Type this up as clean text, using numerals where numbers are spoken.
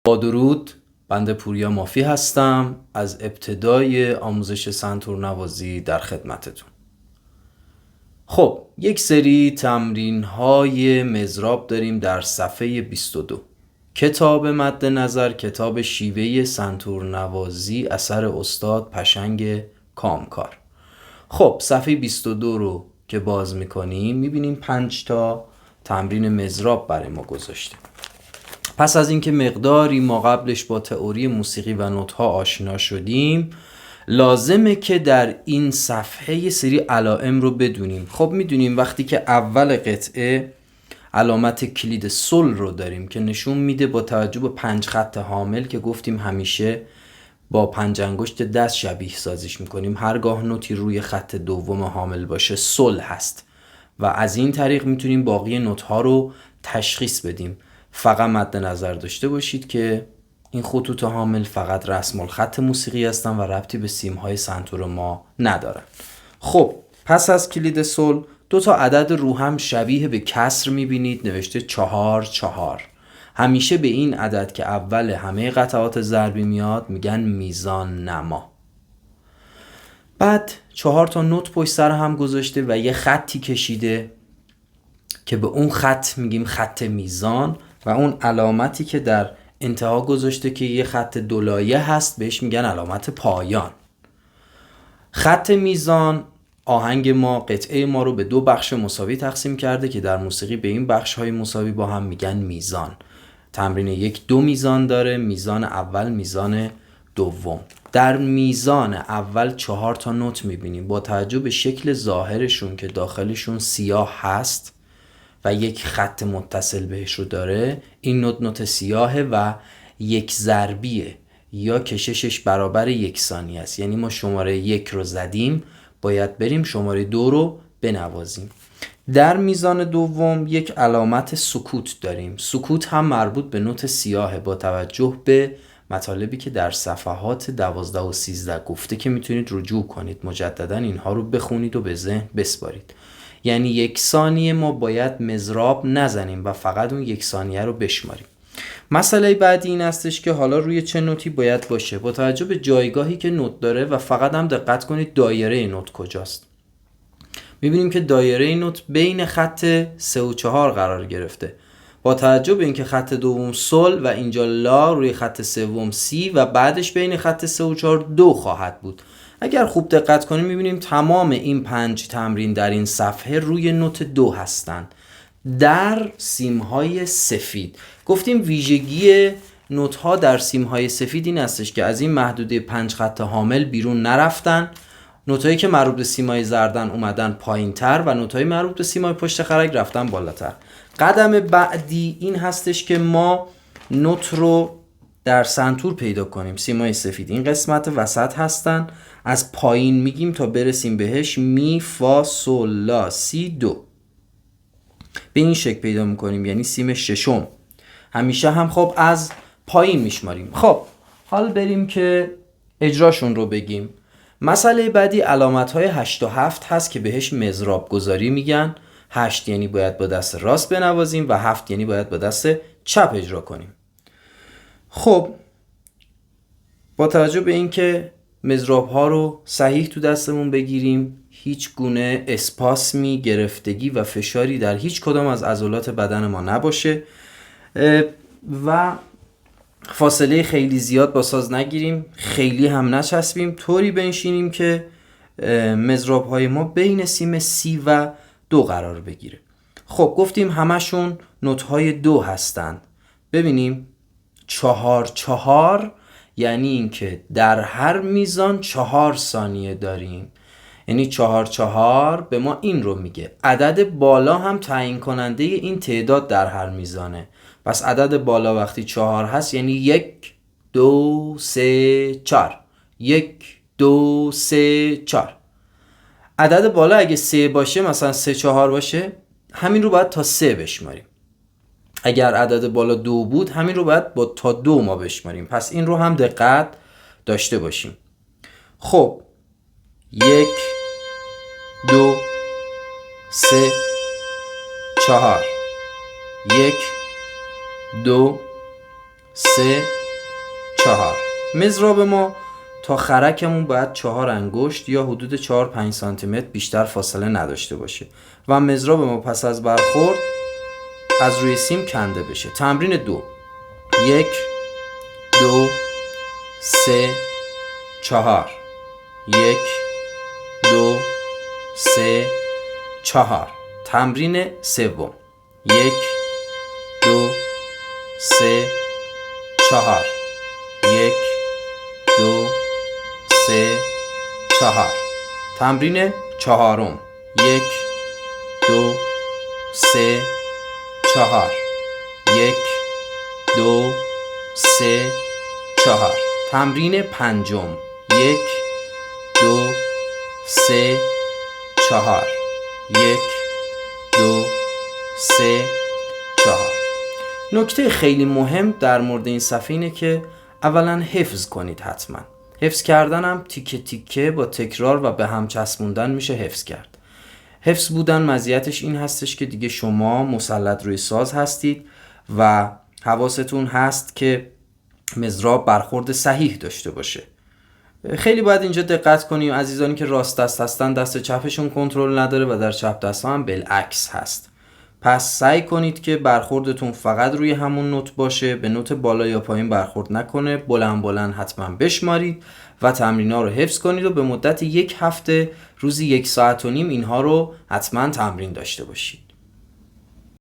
با درود، بنده پوریا مافی هستم از ابتدای آموزش سنتور نوازی در خدمتتون. خب یک سری تمرین های مضراب داریم در صفحه 22. کتاب مد نظر، کتاب شیوه سنتور نوازی اثر استاد پشنگ کامکار. خب صفحه 22 رو که باز میکنیم میبینیم 5 تا تمرین مضراب برای ما گذاشته. پس از اینکه مقداری ما قبلش با تئوری موسیقی و نوت‌ها آشنا شدیم، لازمه که در این صفحه یه سری علائم رو بدونیم. خب میدونیم وقتی که اول قطعه علامت کلید سل رو داریم که نشون میده با توجه به 5 خط حامل که گفتیم همیشه با 5 انگشت دست شبیه سازیش میکنیم، هرگاه نوتی روی خط دوم حامل باشه سل هست و از این طریق میتونیم باقی نوت‌ها رو تشخیص بدیم. فقط مد نظر داشته باشید که این خطوط حامل فقط رسم الخط موسیقی هستن و ربطی به سیم‌های سنتور ما ندارن. خب پس از کلید سل 2 تا عدد رو هم شبیه به کسر میبینید نوشته 4 4. همیشه به این عدد که اول همه قطعات ضربی میاد میگن میزان نما. بعد 4 تا نوت پشت سر هم گذاشته و یه خطی کشیده که به اون خط میگیم خط میزان و اون علامتی که در انتها گذاشته که یه خط دولایه هست بهش میگن علامت پایان. خط میزان آهنگ ما، قطعه ما رو به 2 بخش مساوی تقسیم کرده که در موسیقی به این بخش های مساوی با هم میگن میزان. تمرین 1 2 میزان داره، میزان اول، میزان دوم. در میزان اول 4 تا نوت میبینیم با توجه به شکل ظاهرشون که داخلشون سیاه هست و یک خط متصل بهش رو داره. این نوت سیاهه و یک ضربیه یا کششش برابر 1 ثانیه است، یعنی ما شماره 1 رو زدیم باید بریم شماره 2 رو بنوازیم. در میزان دوم یک علامت سکوت داریم. سکوت هم مربوط به نوت سیاهه با توجه به مطالبی که در صفحات 12 و 13 گفته که میتونید رجوع کنید مجددا اینها رو بخونید و به ذهن بسپارید. یعنی 1 ثانیه ما باید مضراب نزنیم و فقط اون 1 ثانیه رو بشماریم. مسئله بعدی این هستش که حالا روی چه نوتی باید باشه با توجه به جایگاهی که نوت داره و فقط هم دقت کنید دایره نوت کجاست. میبینیم که دایره نوت بین خط 3 و 4 قرار گرفته با توجه به اینکه خط دوم سل و اینجا لا، روی خط سوم سی و بعدش بین خط 3 و 4 دو خواهد بود. اگر خوب دقت کنیم میبینیم تمام این 5 تمرین در این صفحه روی نوت 2 هستند در سیم‌های سفید. گفتیم ویژگی نوت‌ها در سیم‌های سفید این هستش که از این محدوده 5 خط حامل بیرون نرفتن. نوتایی که مربوط به سیمای زردن اومدن پایین‌تر و نوتای مربوط به سیمای پشت خرک رفتن بالاتر. قدم بعدی این هستش که ما نوت رو در سنتور پیدا کنیم. سیمای سفید این قسمت وسط هستن، از پایین میگیم تا برسیم بهش می فا سول لا سی دو. به این شکل پیدا میکنیم، یعنی سیم ششم. همیشه هم خب از پایین میشماریم. خب حال بریم که اجراشون رو بگیم. مسئله بعدی علامت های 8 و 7 هست که بهش مضراب گذاری میگن. 8 یعنی باید با دست راست بنوازیم و 7 یعنی باید با دست چپ اجرا کنیم. خب با توجه به اینکه مضراب ها رو صحیح تو دستمون بگیریم، هیچ گونه اسپاسمی، گرفتگی و فشاری در هیچ کدام از عضلات بدن ما نباشه و فاصله خیلی زیاد با ساز نگیریم، خیلی هم نچسبیم، طوری بنشینیم که مضراب های ما بین سیم سی و دو قرار بگیره. خب گفتیم همشون نوت های دو هستند. ببینیم 4 4 یعنی اینکه در هر میزان 4 ثانیه داریم، یعنی 4 4 به ما این رو میگه. عدد بالا هم تعیین کننده این تعداد در هر میزانه. پس عدد بالا وقتی 4 هست یعنی 1 2 3 4 1 2 3 4. عدد بالا اگه 3 باشه، مثلا 3 4 باشه، همین رو باید تا 3 بشماریم. اگر عدد بالا 2 بود همین رو باید با تا 2 ما بشماریم. پس این رو هم دقت داشته باشیم. خب 1 2 3 4 1 2 3 4. مضراب ما تا خرکمون باید 4 انگشت یا حدود 4-5 سانتی متر بیشتر فاصله نداشته باشه و مضراب ما پس از برخورد از روی سیم کنده بشه. تمرین 2. 1 2 3 4. 1 2 3 4. تمرین 3. 1 2 3 4. 1 2 3 4. تمرین 4. 1 2 3 4. 1 2 3 4. تمرین 5. 1 2 3 4. 1 2 3 4. نکته خیلی مهم در مورد این صفحه اینه که اولا حفظ کنید. حتما حفظ کردنم تیکه تیکه با تکرار و به هم چسبوندن میشه حفظ کرد. حفظ بودن مزیتش این هستش که دیگه شما مسلط روی ساز هستید و حواستون هست که مضراب برخورد صحیح داشته باشه. خیلی باید اینجا دقت کنیم عزیزانی که راست دست هستن دست چپشون کنترل نداره و در چپ دست هم بالعکس هست. پس سعی کنید که برخوردتون فقط روی همون نوت باشه، به نوت بالا یا پایین برخورد نکنه. بلند بلند حتما بشمارید و تمرینا رو حفظ کنید و به مدت 1 هفته روزی 1.5 ساعت اینها رو حتما تمرین داشته باشید.